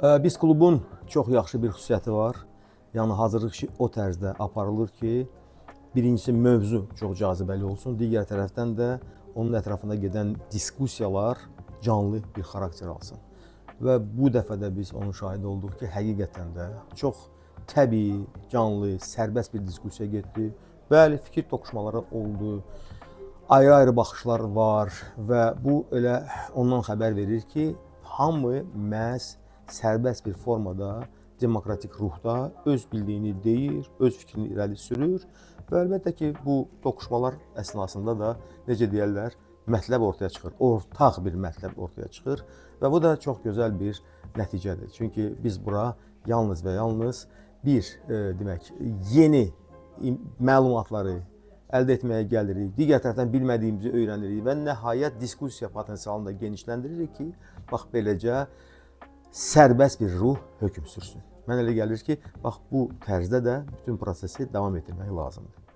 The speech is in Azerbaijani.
Biz klubun çox yaxşı bir xüsusiyyəti var. Yəni hazırlıq işi o tərzdə aparılır ki, birincisi mövzu çox cazibəli olsun, digər tərəfdən də onun ətrafında gedən diskussiyalar canlı bir xarakter alsın. Və bu dəfə də biz onun şahidi olduq ki, həqiqətən də çox təbii, canlı, sərbəst bir diskussiya getdi. Bəli, fikir toqquşmaları oldu, ayrı-ayrı baxışlar var və bu elə ondan xəbər verir ki, hamı məhz sərbəst bir formada, demokratik ruhda öz bildiyini deyir, öz fikrini irəli sürür və əlbəttə ki, bu toqquşmalar əsnasında da, necə deyərlər, mətləb ortaya çıxır, ortaq bir mətləb ortaya çıxır və bu da çox gözəl bir nəticədir. Çünki biz bura yalnız və yalnız demək, yeni məlumatları əldə etməyə gəlirik, digər tərəfdən bilmədiyimizi öyrənirik və nəhayət diskussiya potensialını da genişləndiririk ki, bax beləcə sərbəst bir ruh hökm sürsün. Mənə elə gəlir ki, bax bu tərzdə də bütün prosesi davam etdirmək lazımdır.